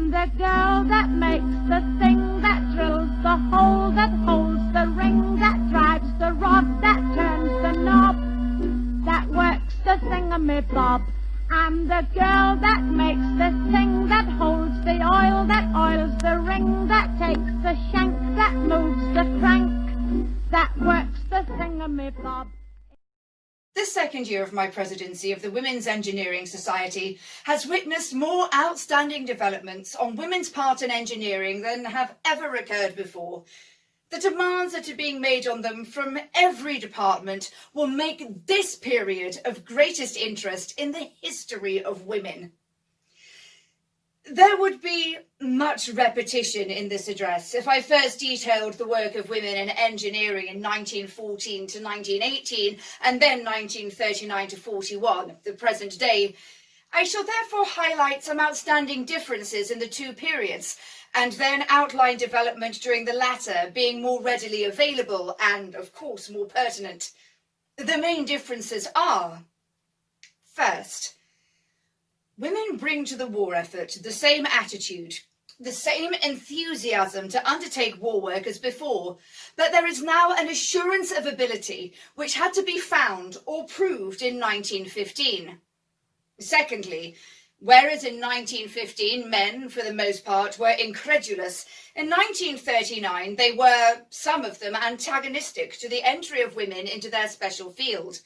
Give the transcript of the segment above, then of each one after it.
I'm the girl that makes the thing that drills, the hole that holds, the ring that drives, the rod that turns the knob, that works the thingamabob. I'm the girl that makes the thing that holds, the oil that oils, the ring that takes, the shank that moves, the crank that works the thingamabob. The second year of my presidency of the Women's Engineering Society has witnessed more outstanding developments on women's part in engineering than have ever occurred before. The demands that are being made on them from every department will make this period of greatest interest in the history of women. There would be much repetition in this address if I first detailed the work of women in engineering in 1914 to 1918 and then 1939 to 41, the present day. I shall therefore highlight some outstanding differences in the two periods and then outline development during the latter being more readily available and, of course, more pertinent. The main differences are, first, women bring to the war effort the same attitude, the same enthusiasm to undertake war work as before, but there is now an assurance of ability which had to be found or proved in 1915. Secondly, whereas in 1915 men, for the most part, were incredulous, in 1939 they were, some of them, antagonistic to the entry of women into their special field.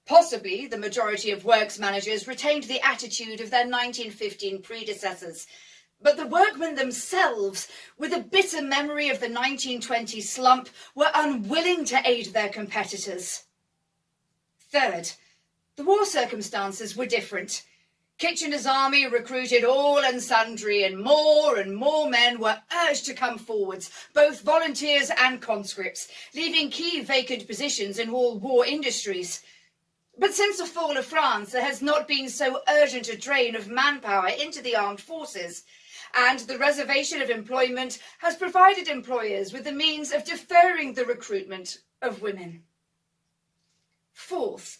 Possibly the majority of works managers retained the attitude of their 1915 predecessors, but the workmen themselves, with a bitter memory of the 1920 slump, were unwilling to aid their competitors. Third, the war circumstances were different. Kitchener's army recruited all and sundry, and more men were urged to come forwards, both volunteers and conscripts, leaving key vacant positions in all war industries. But since the fall of France, there has not been so urgent a drain of manpower into the armed forces, and the reservation of employment has provided employers with the means of deferring the recruitment of women. Fourth,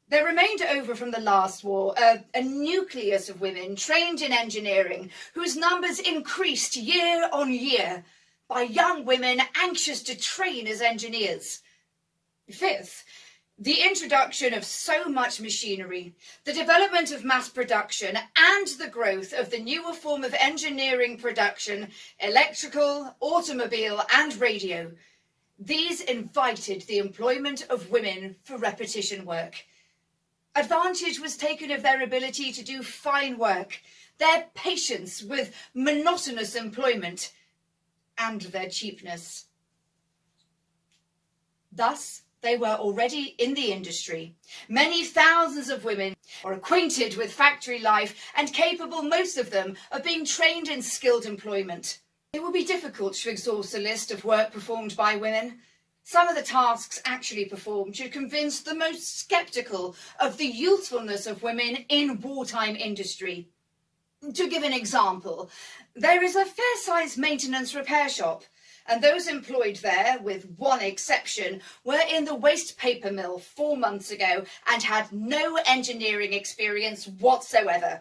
there remained over from the last war a nucleus of women trained in engineering whose numbers increased year on year by young women anxious to train as engineers. Fifth, the introduction of so much machinery, the development of mass production, and the growth of the newer form of engineering production, electrical, automobile, and radio. These invited the employment of women for repetition work. Advantage was taken of their ability to do fine work, their patience with monotonous employment, and their cheapness. Thus, they were already in the industry. Many thousands of women are acquainted with factory life and capable, most of them, of being trained in skilled employment. It will be difficult to exhaust a list of work performed by women. Some of the tasks actually performed should convince the most sceptical of the youthfulness of women in wartime industry. To give an example, there is a fair-sized maintenance repair shop, and those employed there, with one exception, were in the waste paper mill 4 months ago and had no engineering experience whatsoever.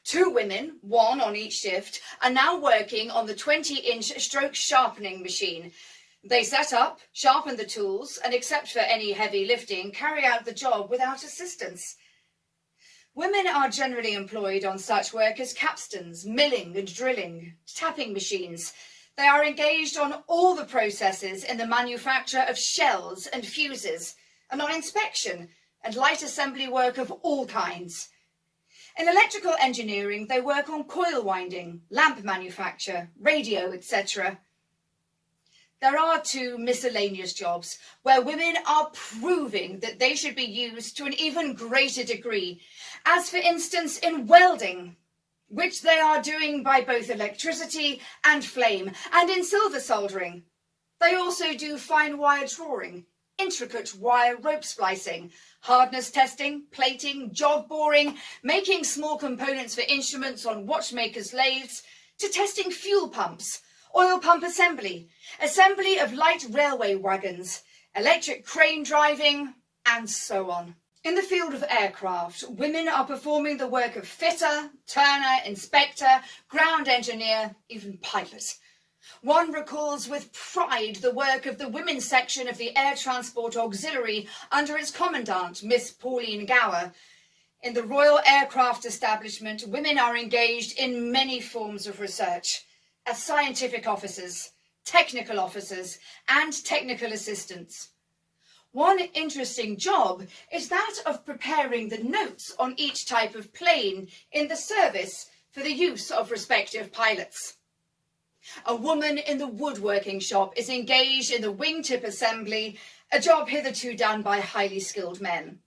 2 women, one on each shift, are now working on the 20-inch stroke sharpening machine. They set up, sharpen the tools, and except for any heavy lifting, carry out the job without assistance. Women are generally employed on such work as capstans, milling and drilling, tapping machines. They are engaged on all the processes in the manufacture of shells and fuses, and on inspection and light assembly work of all kinds. In electrical engineering, they work on coil winding, lamp manufacture, radio, etc. There are 2 miscellaneous jobs where women are proving that they should be used to an even greater degree, as for instance in welding, which they are doing by both electricity and flame, and in silver soldering. They also do fine wire drawing, intricate wire rope splicing, hardness testing, plating, jog boring, making small components for instruments on watchmakers' lathes, to testing fuel pumps, oil pump assembly, assembly of light railway wagons, electric crane driving, and so on. In the field of aircraft, women are performing the work of fitter, turner, inspector, ground engineer, even pilot. One recalls with pride the work of the women's section of the Air Transport Auxiliary under its commandant, Miss Pauline Gower. In the Royal Aircraft Establishment, women are engaged in many forms of research as scientific officers, technical officers, and technical assistants. One interesting job is that of preparing the notes on each type of plane in the service for the use of respective pilots. A woman in the woodworking shop is engaged in the wingtip assembly, a job hitherto done by highly skilled men.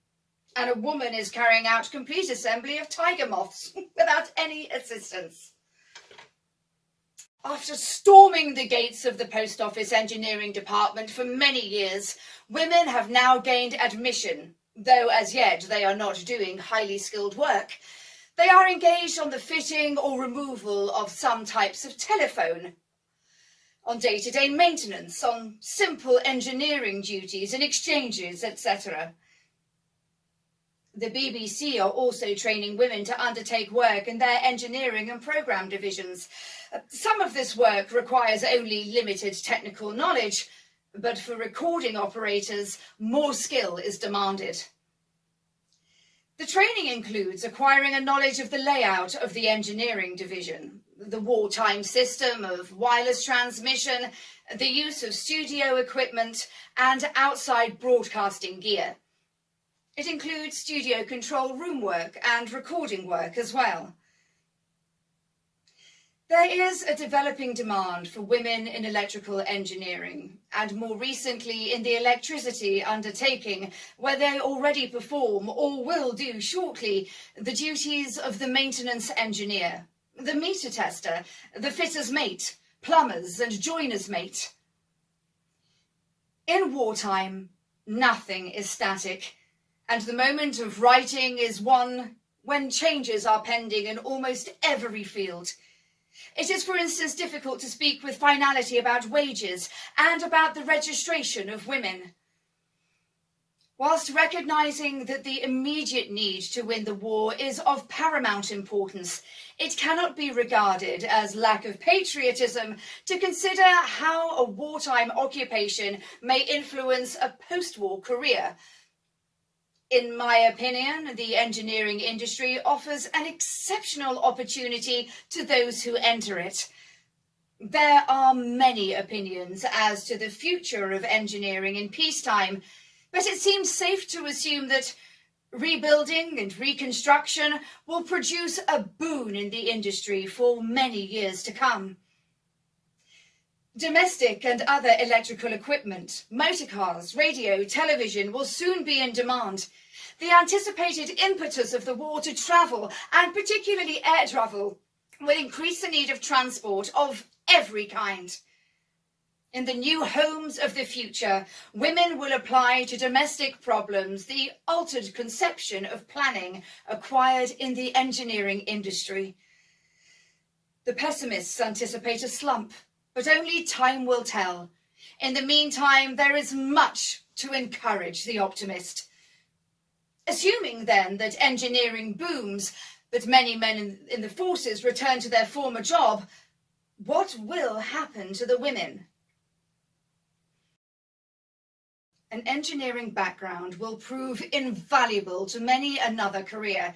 And a woman is carrying out complete assembly of tiger moths without any assistance. After storming the gates of the Post Office Engineering Department for many years, women have now gained admission, though as yet they are not doing highly skilled work. They are engaged on the fitting or removal of some types of telephone, on day-to-day maintenance, on simple engineering duties and exchanges, etc. The BBC are also training women to undertake work in their engineering and programme divisions. Some of this work requires only limited technical knowledge, but for recording operators, more skill is demanded. The training includes acquiring a knowledge of the layout of the engineering division, the wartime system of wireless transmission, the use of studio equipment, and outside broadcasting gear. It includes studio control room work and recording work as well. There is a developing demand for women in electrical engineering, and more recently in the electricity undertaking, where they already perform, or will do shortly, the duties of the maintenance engineer, the meter tester, the fitter's mate, plumbers and joiner's mate. In wartime, nothing is static, and the moment of writing is one when changes are pending in almost every field. It is, for instance, difficult to speak with finality about wages and about the registration of women. Whilst recognising that the immediate need to win the war is of paramount importance, it cannot be regarded as lack of patriotism to consider how a wartime occupation may influence a post-war career. In my opinion, the engineering industry offers an exceptional opportunity to those who enter it. There are many opinions as to the future of engineering in peacetime, but it seems safe to assume that rebuilding and reconstruction will produce a boon in the industry for many years to come. Domestic and other electrical equipment, motor cars, radio, television will soon be in demand. The anticipated impetus of the war to travel, and particularly air travel, will increase the need of transport of every kind. In the new homes of the future, women will apply to domestic problems the altered conception of planning acquired in the engineering industry. The pessimists anticipate a slump, but only time will tell. In the meantime, there is much to encourage the optimist. Assuming then that engineering booms, that many men in the forces return to their former job, what will happen to the women? An engineering background will prove invaluable to many another career.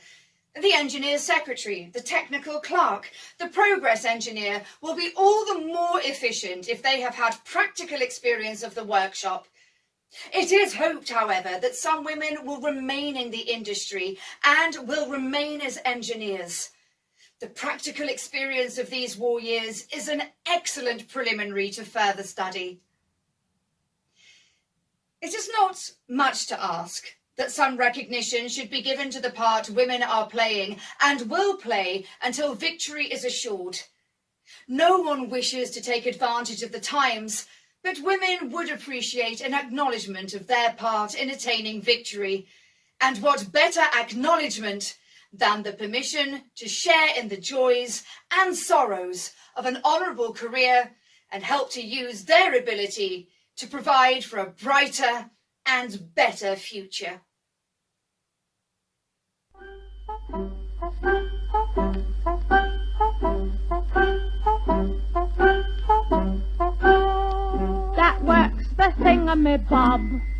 The engineer's secretary, the technical clerk, the progress engineer will be all the more efficient if they have had practical experience of the workshop. It is hoped, however, that some women will remain in the industry and will remain as engineers. The practical experience of these war years is an excellent preliminary to further study. It is not much to ask that some recognition should be given to the part women are playing and will play until victory is assured. No one wishes to take advantage of the times, but women would appreciate an acknowledgement of their part in attaining victory. And what better acknowledgement than the permission to share in the joys and sorrows of an honourable career and help to use their ability to provide for a brighter and better future. That works the thingamabob.